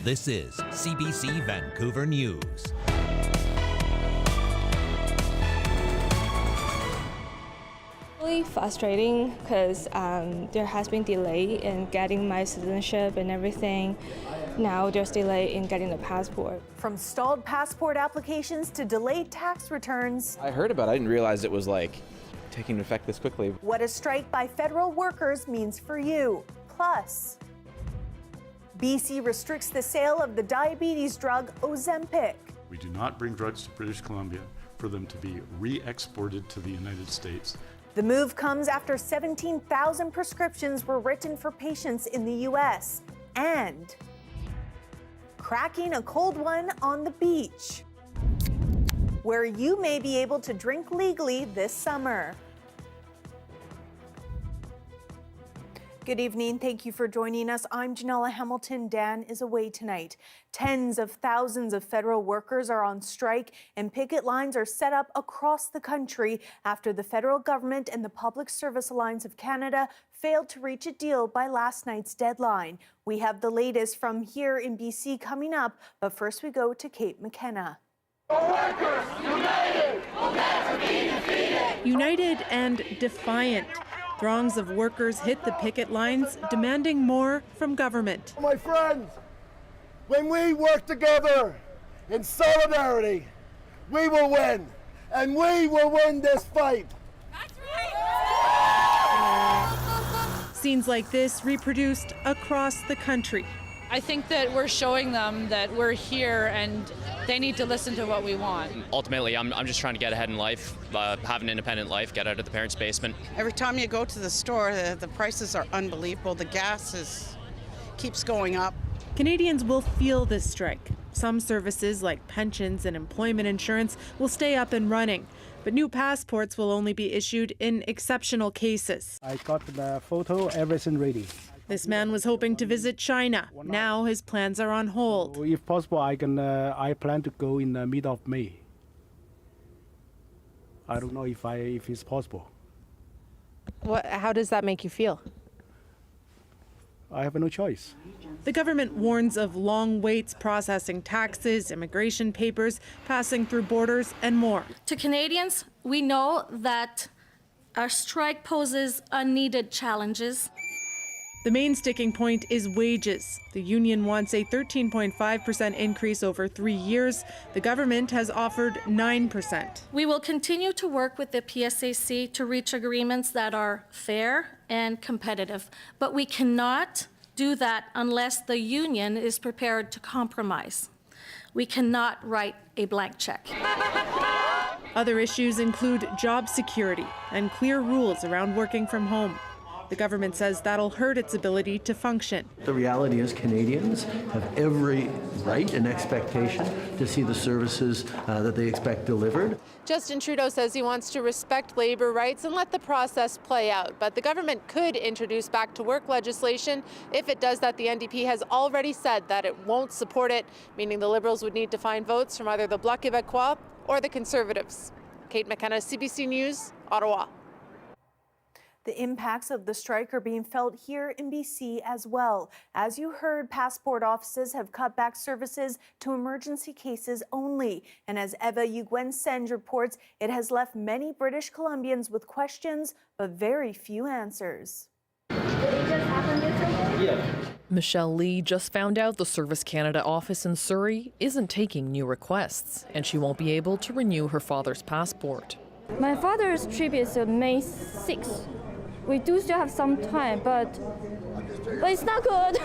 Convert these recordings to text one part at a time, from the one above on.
This is CBC Vancouver News. Really frustrating because there has been delay in getting my citizenship and everything. Now there's delay in getting the passport. From stalled passport applications to delayed tax returns. I heard about it. I didn't realize it was taking effect this quickly. What a strike by federal workers means for you. Plus, BC restricts the sale of the diabetes drug Ozempic. We do not bring drugs to British Columbia for them to be re-exported to the United States. The move comes after 17,000 prescriptions were written for patients in the U.S. and cracking a cold one on the beach, where you may be able to drink legally this summer. Good evening. Thank you for joining us. I'm Janella Hamilton. Dan is away tonight. Tens of thousands of federal workers are on strike, and picket lines are set up across the country after the federal government and the Public Service Alliance of Canada failed to reach a deal by last night's deadline. We have the latest from here in BC coming up, but first we go to Kate McKenna. Workers united will never be defeated. United and defiant. Throngs of workers hit the picket lines, demanding more from government. My friends, when we work together in solidarity, we will win, and we will win this fight. That's right! Scenes like this reproduced across the country. I think that we're showing them that we're here and they need to listen to what we want. Ultimately, I'm just trying to get ahead in life, have an independent life, get out of the parents' basement. Every time you go to the store, the prices are unbelievable. The gas keeps going up. Canadians will feel this strike. Some services like pensions and employment insurance will stay up and running, but new passports will only be issued in exceptional cases. I got the photo, everything ready. This man was hoping to visit China. Now his plans are on hold. If possible, I plan to go in the mid of May. I don't know if it's possible. How does that make you feel? I have no choice. The government warns of long waits processing taxes, immigration papers, passing through borders, and more. To Canadians, we know that our strike poses unneeded challenges. The main sticking point is wages. The union wants a 13.5% increase over 3 years. The government has offered 9%. We will continue to work with the PSAC to reach agreements that are fair and competitive, but we cannot do that unless the union is prepared to compromise. We cannot write a blank check. Other issues include job security and clear rules around working from home. The government says that'll hurt its ability to function. The reality is Canadians have every right and expectation to see the services that they expect delivered. Justin Trudeau says he wants to respect labor rights and let the process play out. But the government could introduce back to work legislation. If it does that, the NDP has already said that it won't support it, meaning the Liberals would need to find votes from either the Bloc Québécois or the Conservatives. Kate McKenna, CBC News, Ottawa. The impacts of the strike are being felt here in BC as well. As you heard, passport offices have cut back services to emergency cases only. And as Eva Yugwen-Senge reports, it has left many British Columbians with questions, but very few answers. Michelle Lee just found out the Service Canada office in Surrey isn't taking new requests, and she won't be able to renew her father's passport. My father's trip is May 6th. We do still have some time, but it's not good.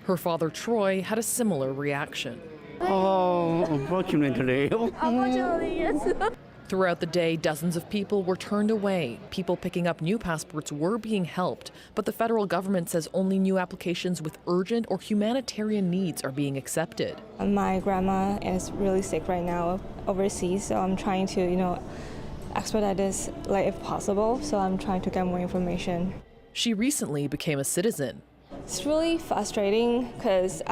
Her father, Troy, had a similar reaction. Oh, unfortunately. Unfortunately, yes. Throughout the day, dozens of people were turned away. People picking up new passports were being helped, but the federal government says only new applications with urgent or humanitarian needs are being accepted. My grandma is really sick right now overseas, so I'm trying to, expedite this, if possible, so I'm trying to get more information. She recently became a citizen. It's really frustrating because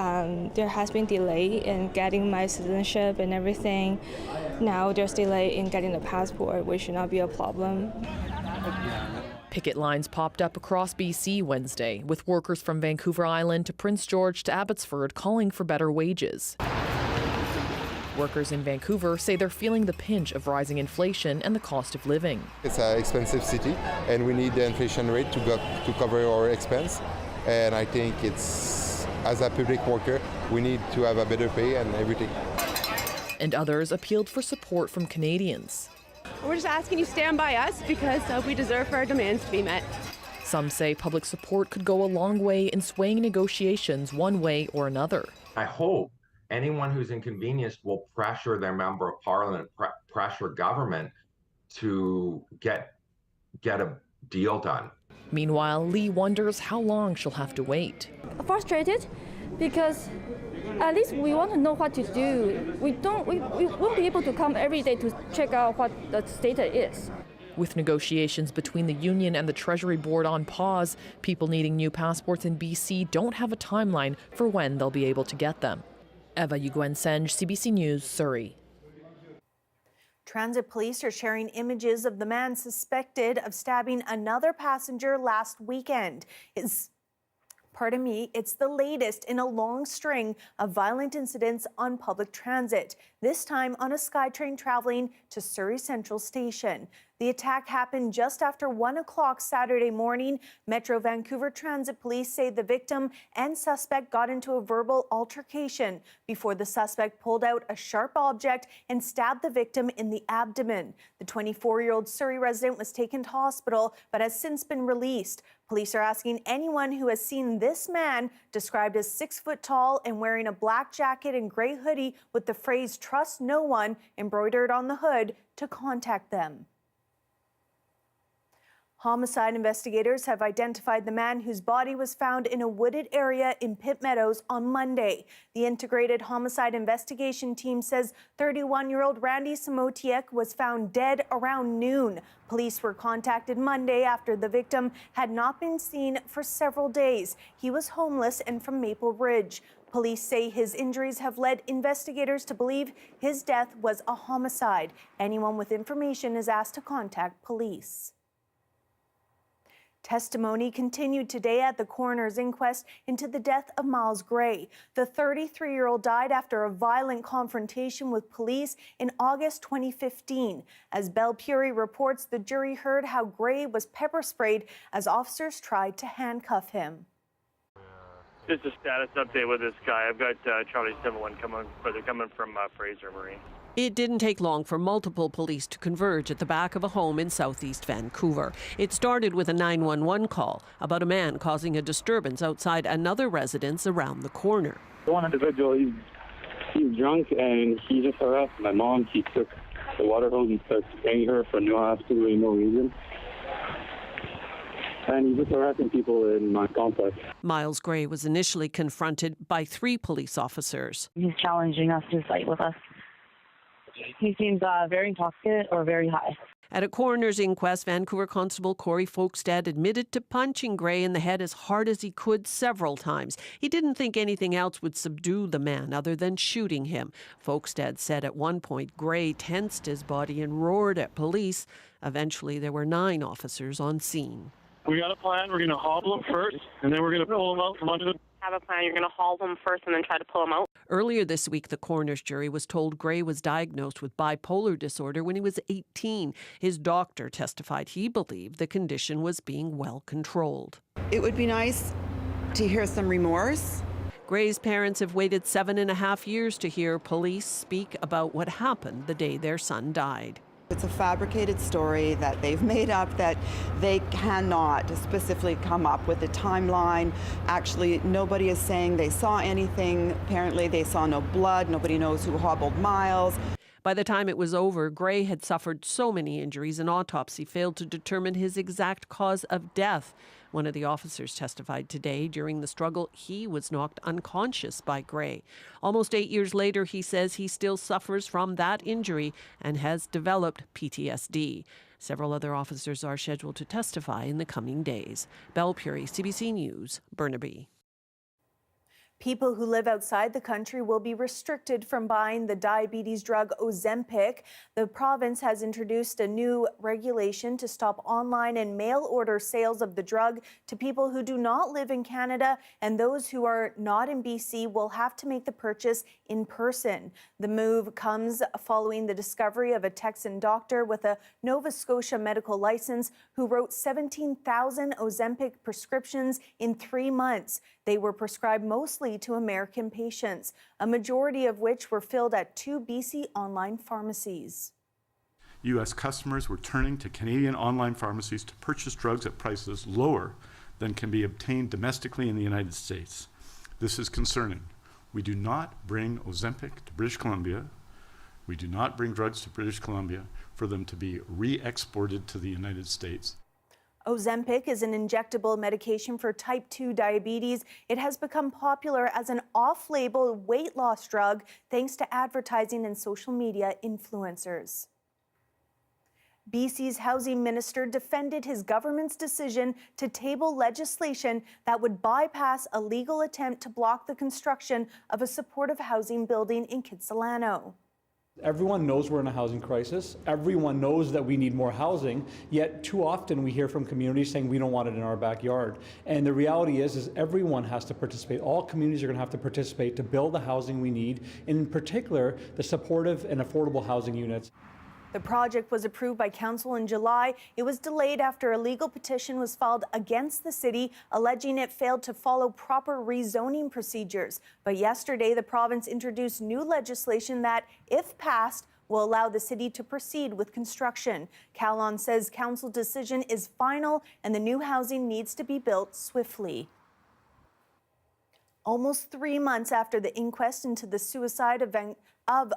there has been delay in getting my citizenship and everything. Now there's delay in getting the passport, which should not be a problem. Picket lines popped up across BC Wednesday, with workers from Vancouver Island to Prince George to Abbotsford calling for better wages. Workers in Vancouver say they're feeling the pinch of rising inflation and the cost of living. It's an expensive city, and we need the inflation rate to cover our expense. And I think it's, as a public worker, we need to have a better pay and everything. And others appealed for support from Canadians. We're just asking you stand by us because we deserve for our demands to be met. Some say public support could go a long way in swaying negotiations one way or another. I hope anyone who's inconvenienced will pressure their member of parliament, pressure government to get a deal done. Meanwhile, Lee wonders how long she'll have to wait. Frustrated because at least we want to know what to do. We won't be able to come every day to check out what the status is. With negotiations between the union and the Treasury Board on pause, people needing new passports in BC don't have a timeline for when they'll be able to get them. Eva Yuguen-Senge, CBC News, Surrey. Transit police are sharing images of the man suspected of stabbing another passenger last weekend. It's the latest in a long string of violent incidents on public transit, this time on a SkyTrain traveling to Surrey Central Station. The attack happened just after 1 o'clock Saturday morning. Metro Vancouver Transit Police say the victim and suspect got into a verbal altercation before the suspect pulled out a sharp object and stabbed the victim in the abdomen. The 24-year-old Surrey resident was taken to hospital but has since been released. Police are asking anyone who has seen this man, described as 6 foot tall and wearing a black jacket and gray hoodie with the phrase "Trust no one" embroidered on the hood, to contact them. Homicide investigators have identified the man whose body was found in a wooded area in Pitt Meadows on Monday. The Integrated Homicide Investigation Team says 31-year-old Randy Samotiek was found dead around noon. Police were contacted Monday after the victim had not been seen for several days. He was homeless and from Maple Ridge. Police say his injuries have led investigators to believe his death was a homicide. Anyone with information is asked to contact police. Testimony continued today at the coroner's inquest into the death of Miles Gray. The 33-year-old died after a violent confrontation with police in August 2015. As Belle Puri reports, the jury heard how Gray was pepper sprayed as officers tried to handcuff him. Just a status update with this guy. I've got Charlie 71 coming from Fraser Marine. It didn't take long for multiple police to converge at the back of a home in southeast Vancouver. It started with a 911 call about a man causing a disturbance outside another residence around the corner. One individual, he's drunk and he just harassed my mom. He took the water hose and started spraying her for absolutely no reason. And he's just harassing people in my complex. Miles Gray was initially confronted by 3 police officers. He's challenging us to fight with us. He seems very intoxicated or very high. At a coroner's inquest, Vancouver Constable Corey Folkestad admitted to punching Gray in the head as hard as he could several times. He didn't think anything else would subdue the man other than shooting him. Folkestad said at one point Gray tensed his body and roared at police. Eventually, there were 9 officers on scene. We got a plan. We're going to hobble him first, and then we're going to pull him out from under the... Have a plan. You're going to haul them first and then try to pull them out. Earlier this week, the coroner's jury was told Gray was diagnosed with bipolar disorder when he was 18. His doctor testified he believed the condition was being well controlled. It would be nice to hear some remorse. Gray's parents have waited 7.5 years to hear police speak about what happened the day their son died. It's a fabricated story that they've made up, that they cannot specifically come up with a timeline. Actually, nobody is saying they saw anything. Apparently, they saw no blood. Nobody knows who hobbled Miles. By the time it was over, Gray had suffered so many injuries, an autopsy failed to determine his exact cause of death. One of the officers testified today during the struggle he was knocked unconscious by Gray. Almost 8 years later, he says he still suffers from that injury and has developed PTSD. Several other officers are scheduled to testify in the coming days. Belle Puri, CBC News, Burnaby. People who live outside the country will be restricted from buying the diabetes drug Ozempic. The province has introduced a new regulation to stop online and mail order sales of the drug to people who do not live in Canada, and those who are not in BC will have to make the purchase in person. The move comes following the discovery of a Texan doctor with a Nova Scotia medical license who wrote 17,000 Ozempic prescriptions in 3 months. They were prescribed mostly to American patients, a majority of which were filled at 2 BC online pharmacies. U.S. customers were turning to Canadian online pharmacies to purchase drugs at prices lower than can be obtained domestically in the United States. This is concerning. We do not bring Ozempic to British Columbia. We do not bring drugs to British Columbia for them to be re-exported to the United States. Ozempic is an injectable medication for type 2 diabetes. It has become popular as an off-label weight loss drug thanks to advertising and social media influencers. BC's housing minister defended his government's decision to table legislation that would bypass a legal attempt to block the construction of a supportive housing building in Kitsilano. Everyone knows we're in a housing crisis. Everyone knows that we need more housing, yet too often we hear from communities saying we don't want it in our backyard. And the reality is everyone has to participate. All communities are going to have to participate to build the housing we need, and in particular, the supportive and affordable housing units. The project was approved by council in July. It was delayed after a legal petition was filed against the city, alleging it failed to follow proper rezoning procedures. But yesterday, the province introduced new legislation that, if passed, will allow the city to proceed with construction. Kaila says council decision is final and the new housing needs to be built swiftly. Almost 3 months after the inquest into the suicide of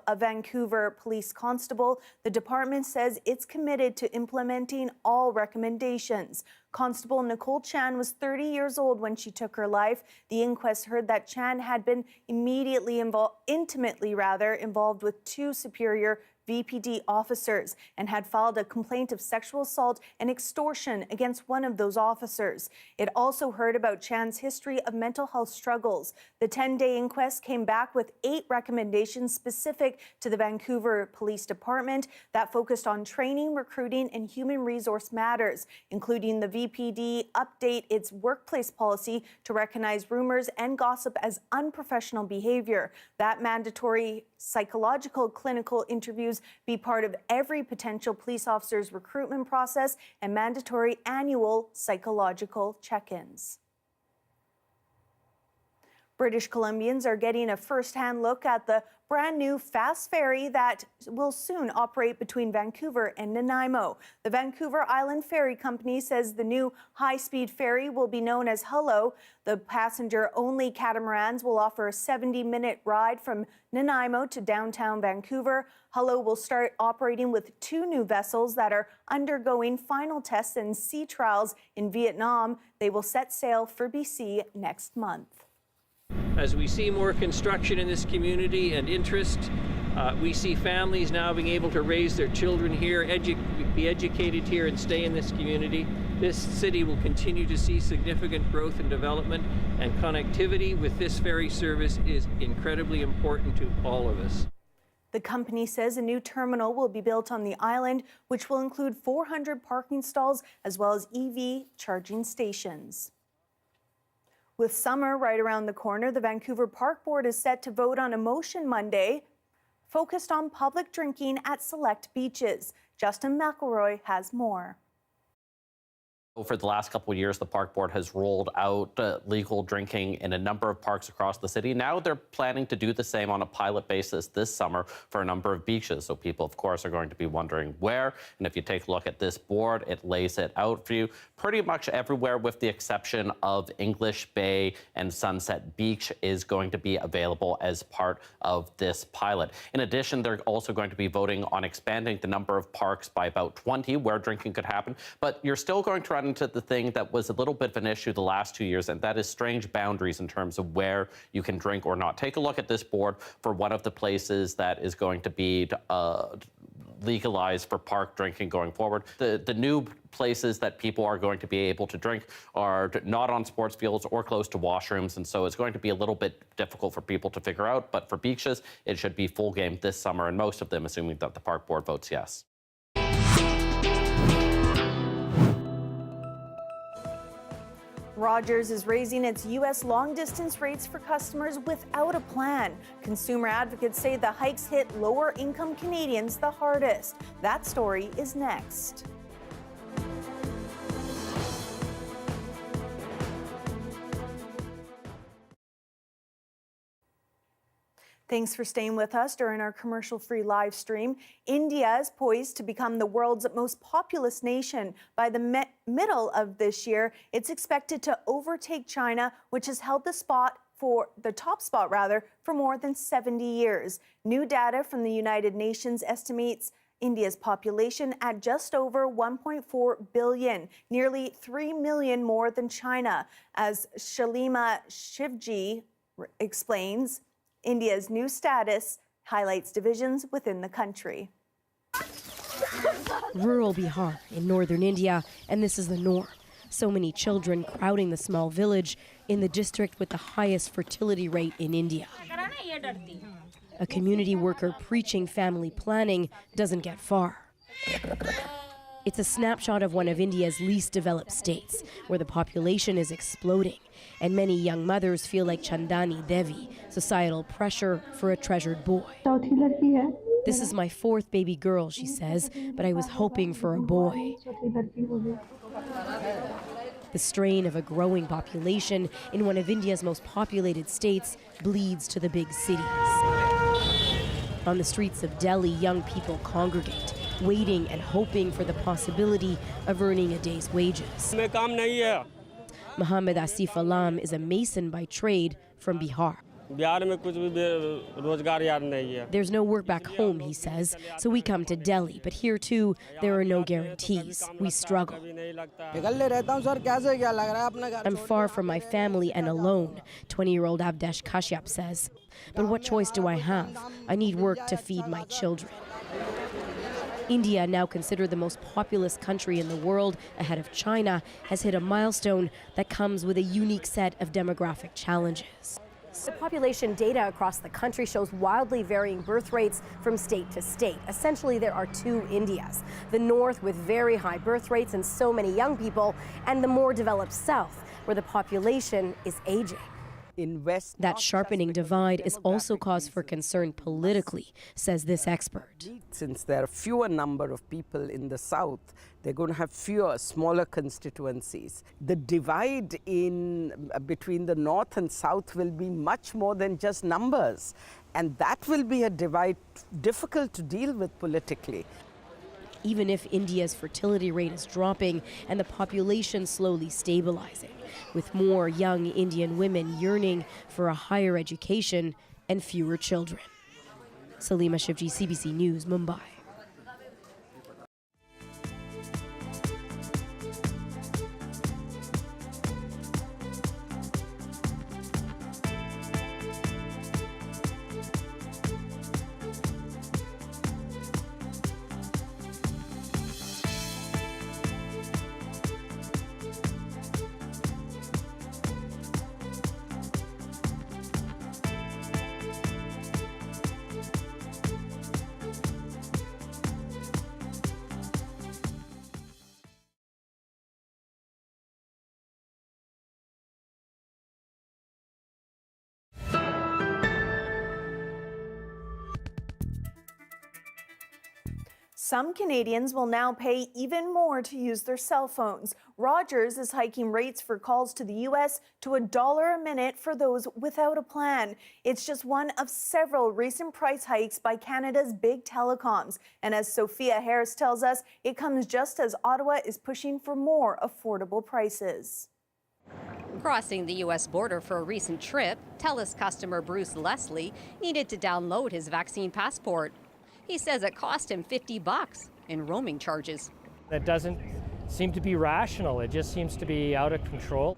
a Vancouver police constable, the department says it's committed to implementing all recommendations. Constable Nicole Chan was 30 years old when she took her life. The inquest heard that Chan had been intimately involved with 2 superior VPD officers and had filed a complaint of sexual assault and extortion against one of those officers. It also heard about Chan's history of mental health struggles. The 10-day inquest came back with 8 recommendations specific to the Vancouver Police Department that focused on training, recruiting, and human resource matters, including the VPD update its workplace policy to recognize rumors and gossip as unprofessional behavior, that mandatory psychological clinical interviews be part of every potential police officer's recruitment process, and mandatory annual psychological check-ins. British Columbians are getting a first-hand look at the brand new fast ferry that will soon operate between Vancouver and Nanaimo. The Vancouver Island Ferry Company says the new high-speed ferry will be known as Hello. The passenger-only catamarans will offer a 70-minute ride from Nanaimo to downtown Vancouver. Hello will start operating with 2 new vessels that are undergoing final tests and sea trials in Vietnam. They will set sail for BC next month. As we see more construction in this community and interest, we see families now being able to raise their children here, be educated here, and stay in this community. This city will continue to see significant growth and development, and connectivity with this ferry service is incredibly important to all of us. The company says a new terminal will be built on the island, which will include 400 parking stalls as well as EV charging stations. With summer right around the corner, the Vancouver Park Board is set to vote on a motion Monday focused on public drinking at select beaches. Justin McElroy has more. For the last couple of years, the Park Board has rolled out legal drinking in a number of parks across the city. Now they're planning to do the same on a pilot basis this summer for a number of beaches. So people, of course, are going to be wondering where. And if you take a look at this board, it lays it out for you pretty much everywhere with the exception of English Bay and Sunset Beach is going to be available as part of this pilot. In addition, they're also going to be voting on expanding the number of parks by about 20 where drinking could happen. But you're still going to run into the thing that was a little bit of an issue the last 2 years, and that is strange boundaries in terms of where you can drink or not. Take a look at this board for one of the places that is going to be legalized for park drinking going forward. The new places that people are going to be able to drink are not on sports fields or close to washrooms, and so it's going to be a little bit difficult for people to figure out. But for beaches, it should be full game this summer, and most of them assuming that the park board votes yes. Rogers is raising its U.S. long-distance rates for customers without a plan. Consumer advocates say the hikes hit lower-income Canadians the hardest. That story is next. Thanks for staying with us during our commercial-free live stream. India is poised to become the world's most populous nation. By the middle of this year, it's expected to overtake China, which has held the top spot for more than 70 years. New data from the United Nations estimates India's population at just over 1.4 billion, nearly 3 million more than China. As Shalima Shivji explains, India's new status highlights divisions within the country. Rural Bihar in northern India, and this is the norm. So many children crowding the small village in the district with the highest fertility rate in India. A community worker preaching family planning doesn't get far. It's a snapshot of one of India's least developed states, where the population is exploding, and many young mothers feel like Chandani Devi, societal pressure for a treasured boy. This is my fourth baby girl, she says, but I was hoping for a boy. The strain of a growing population in one of India's most populated states bleeds to the big cities. On the streets of Delhi, young people congregate, waiting and hoping for the possibility of earning a day's wages. Mohammed Asif Alam is a mason by trade from Bihar. There's no work back home, he says, so we come to Delhi, but here too, there are no guarantees. We struggle. I'm far from my family and alone, 20-year-old Avdesh Kashyap says. But what choice do I have? I need work to feed my children. India, now considered the most populous country in the world, ahead of China, has hit a milestone that comes with a unique set of demographic challenges. The population data across the country shows wildly varying birth rates from state to state. Essentially, there are two Indias. The north with very high birth rates and so many young people, and the more developed south, where the population is aging. That sharpening divide is also cause for concern politically, says this expert. Since there are fewer number of people in the south, they're going to have fewer, smaller constituencies. The divide between the north and south will be much more than just numbers. And that will be a divide difficult to deal with politically. Even if India's fertility rate is dropping and the population slowly stabilizing, with more young Indian women yearning for a higher education and fewer children. Salima Shivji, CBC News, Mumbai. Some Canadians will now pay even more to use their cell phones. Rogers is hiking rates for calls to the U.S. to $1 a minute for those without a plan. It's just one of several recent price hikes by Canada's big telecoms. And as Sophia Harris tells us, it comes just as Ottawa is pushing for more affordable prices. Crossing the U.S. border for a recent trip, TELUS customer Bruce Leslie needed to download his vaccine passport. He says it cost him $50 in roaming charges. That doesn't seem to be rational. It just seems to be out of control.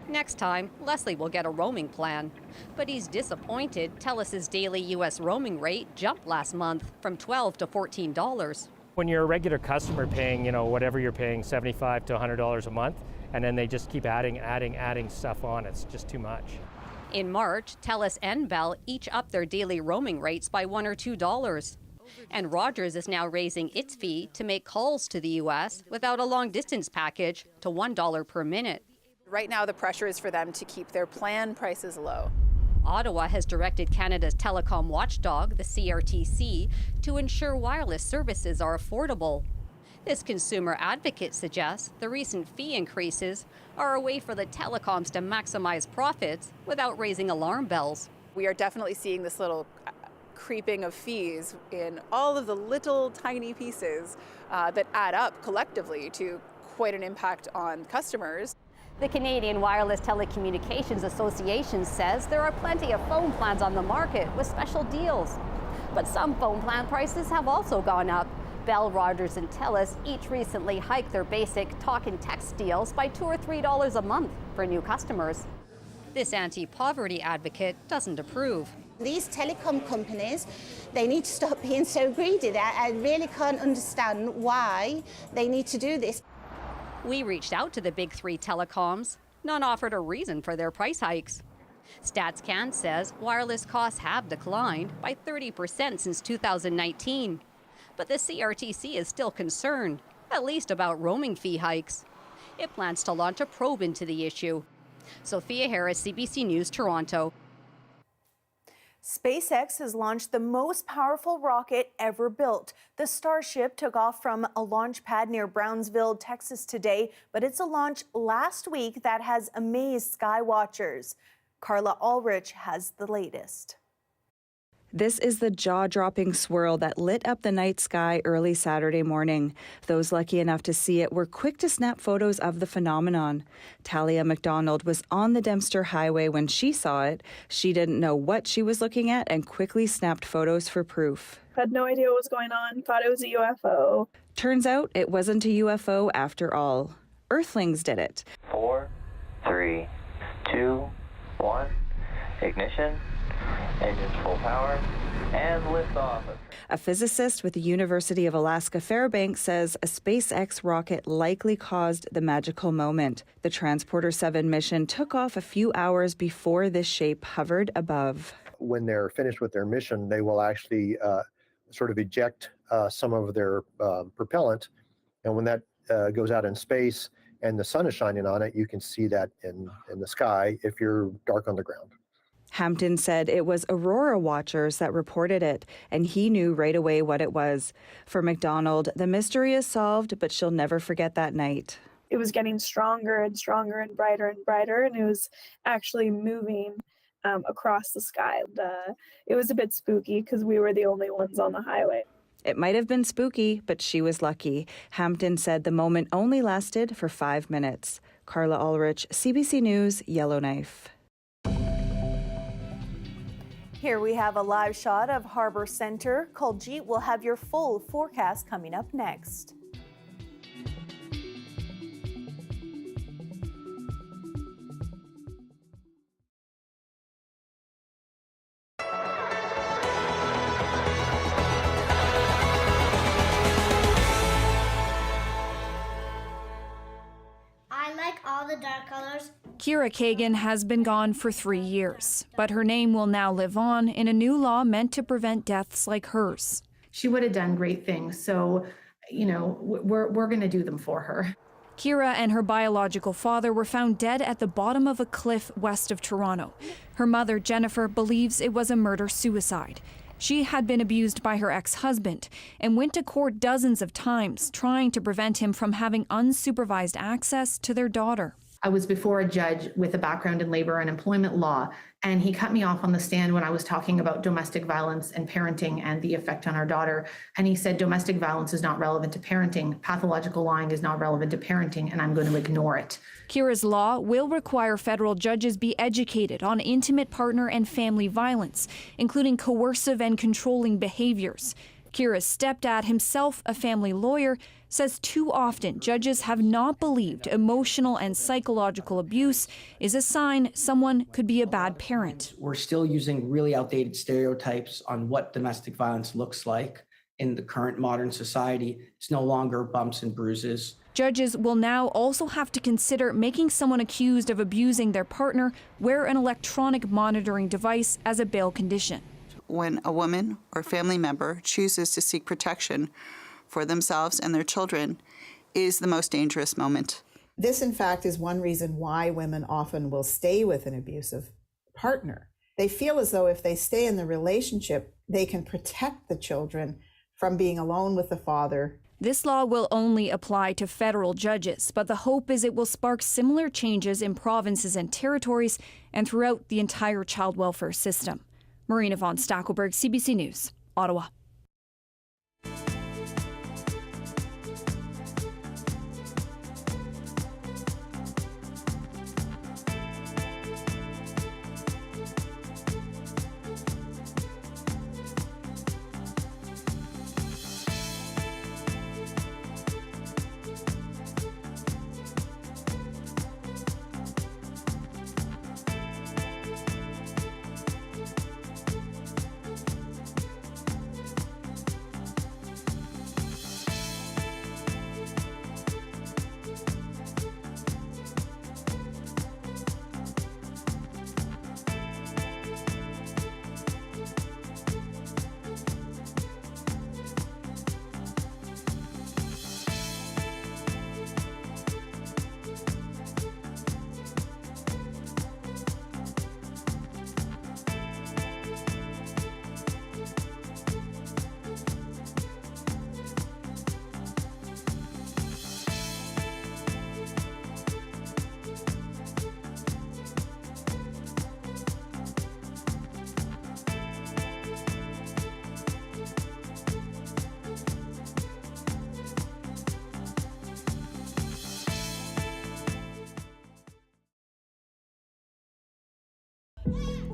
Next time, Leslie will get a roaming plan. But he's disappointed TELUS's daily U.S. roaming rate jumped last month from $12 to $14. When you're a regular customer paying, whatever you're paying, $75 to $100 a month, and then they just keep adding stuff on, it's just too much. In March, TELUS and Bell each upped their daily roaming rates by $1 or $2. And Rogers is now raising its fee to make calls to the U.S. without a long-distance package to $1 per minute. Right now, the pressure is for them to keep their plan prices low. Ottawa has directed Canada's telecom watchdog, the CRTC, to ensure wireless services are affordable. This consumer advocate suggests the recent fee increases are a way for the telecoms to maximize profits without raising alarm bells. We are definitely seeing this little creeping of fees in all of the little tiny pieces that add up collectively to quite an impact on customers. The Canadian Wireless Telecommunications Association says there are plenty of phone plans on the market with special deals. But some phone plan prices have also gone up. Bell, Rogers, and TELUS each recently hiked their basic talk and text deals by $2 or $3 a month for new customers. This anti-poverty advocate doesn't approve. These telecom companies, they need to stop being so greedy. I really can't understand why they need to do this. We reached out to the big three telecoms. None offered a reason for their price hikes. StatsCan says wireless costs have declined by 30% since 2019. But the CRTC is still concerned, at least about roaming fee hikes. It plans to launch a probe into the issue. Sophia Harris, CBC News, Toronto. SpaceX has launched the most powerful rocket ever built. The Starship took off from a launch pad near Brownsville, Texas today, but it's a launch last week that has amazed skywatchers. Carla Ulrich has the latest. This is the jaw-dropping swirl that lit up the night sky early Saturday morning. Those lucky enough to see it were quick to snap photos of the phenomenon. Talia McDonald was on the Dempster Highway when she saw it. She didn't know what she was looking at and quickly snapped photos for proof. Had no idea what was going on, thought it was a UFO. Turns out it wasn't a UFO after all. Earthlings did it. 4, 3, 2, 1, ignition. Engines full power, and liftoff. A physicist with the University of Alaska Fairbanks says a SpaceX rocket likely caused the magical moment. The Transporter 7 mission took off a few hours before this shape hovered above. When they're finished with their mission, they will actually sort of eject some of their propellant. And when that goes out in space and the sun is shining on it, you can see that in the sky if you're dark on the ground. Hampton said it was Aurora watchers that reported it, and he knew right away what it was. For McDonald, the mystery is solved, but she'll never forget that night. It was getting stronger and stronger and brighter, and it was actually moving across the sky. It was a bit spooky because we were the only ones on the highway. It might have been spooky, but she was lucky. Hampton said the moment only lasted for 5 minutes. Carla Ulrich, CBC News, Yellowknife. Here we have a live shot of Harbor Center. Kuljeet will have your full forecast coming up next. I like all the dark colors. Kira Kagan has been gone for 3 years, but her name will now live on in a new law meant to prevent deaths like hers. She would have done great things, so, we're going to do them for her. Kira and her biological father were found dead at the bottom of a cliff west of Toronto. Her mother, Jennifer, believes it was a murder-suicide. She had been abused by her ex-husband and went to court dozens of times trying to prevent him from having unsupervised access to their daughter. I was before a judge with a background in labor and employment law, and he cut me off on the stand when I was talking about domestic violence and parenting and the effect on our daughter. And he said, domestic violence is not relevant to parenting, pathological lying is not relevant to parenting, and I'm going to ignore it. Kira's law will require federal judges be educated on intimate partner and family violence, including coercive and controlling behaviors. Kira's stepdad, himself a family lawyer, says too often judges have not believed emotional and psychological abuse is a sign someone could be a bad parent. We're still using really outdated stereotypes on what domestic violence looks like in the current modern society. It's no longer bumps and bruises. Judges will now also have to consider making someone accused of abusing their partner wear an electronic monitoring device as a bail condition. When a woman or family member chooses to seek protection for themselves and their children is the most dangerous moment. This, in fact, is one reason why women often will stay with an abusive partner. They feel as though if they stay in the relationship, they can protect the children from being alone with the father. This law will only apply to federal judges, but the hope is it will spark similar changes in provinces and territories and throughout the entire child welfare system. Marina von Stackelberg, CBC News, Ottawa.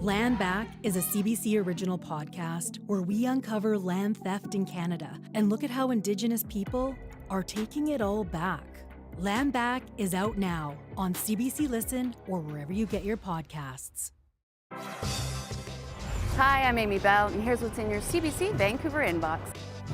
Land Back is a CBC original podcast where we uncover land theft in Canada and look at how Indigenous people are taking it all back. Land Back is out now on CBC Listen or wherever you get your podcasts. Hi, I'm Amy Bell, and here's what's in your CBC Vancouver inbox.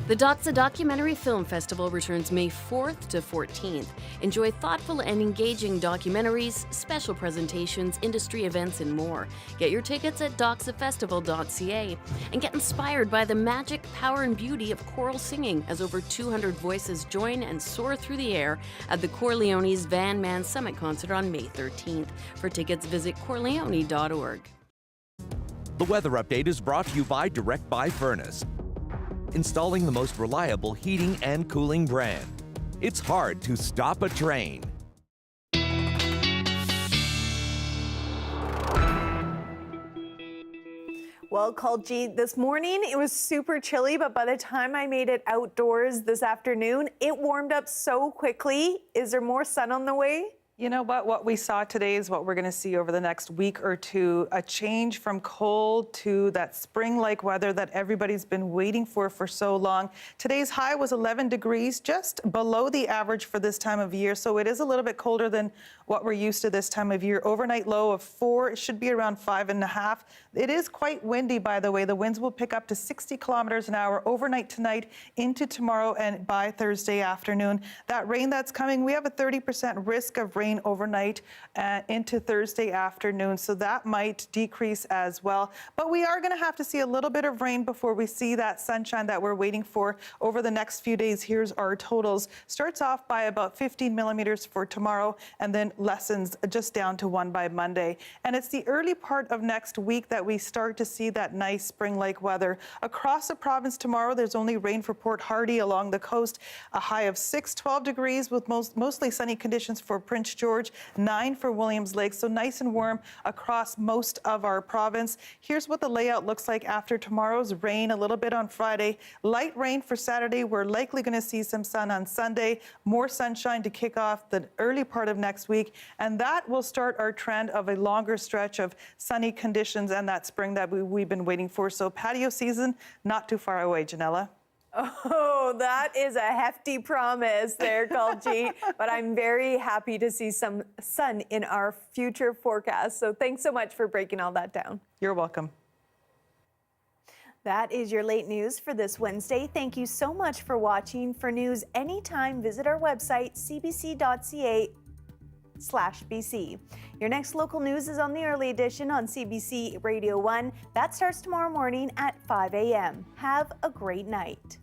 The Doxa Documentary Film Festival returns May 4th to 14th. Enjoy thoughtful and engaging documentaries, special presentations, industry events, and more. Get your tickets at doxafestival.ca and get inspired by the magic, power, and beauty of choral singing as over 200 voices join and soar through the air at the Corleone's Van Man Summit concert on May 13th. For tickets, visit corleone.org. The weather update is brought to you by Direct Buy Furnace, installing the most reliable heating and cooling brand. It's hard to stop a train. Well, Kuljeet, this morning it was super chilly, but by the time I made it outdoors this afternoon, it warmed up so quickly. Is there more sun on the way? You know what we saw today is what we're going to see over the next week or two, a change from cold to that spring-like weather that everybody's been waiting for so long. Today's high was 11 degrees, just below the average for this time of year, so it is a little bit colder than what we're used to this time of year. Overnight low of 4, it should be around 5.5. It is quite windy, by the way. The winds will pick up to 60 kilometers an hour overnight tonight into tomorrow and by Thursday afternoon. That rain that's coming, we have a 30% risk of rain overnight into Thursday afternoon, so that might decrease as well. But we are going to have to see a little bit of rain before we see that sunshine that we're waiting for over the next few days. Here's our totals. Starts off by about 15 millimeters for tomorrow and then lessens just down to 1 by Monday. And it's the early part of next week that we start to see that nice spring-like weather. Across the province tomorrow, there's only rain for Port Hardy along the coast, a high of 12 degrees with mostly sunny conditions for Prince George, 9 for Williams Lake, so nice and warm across most of our province. Here's what the layout looks like after tomorrow's rain, a little bit on Friday, light rain for Saturday. We're likely going to see some sun on Sunday, more sunshine to kick off the early part of next week, and that will start our trend of a longer stretch of sunny conditions and that spring that we've been waiting for. So patio season, not too far away, Janella. Oh, that is a hefty promise there, Kuljeet. But I'm very happy to see some sun in our future forecast. So thanks so much for breaking all that down. You're welcome. That is your late news for this Wednesday. Thank you so much for watching. For news anytime, visit our website, cbc.ca/BC. Your next local news is on the early edition on CBC Radio 1. That starts tomorrow morning at 5 a.m. Have a great night.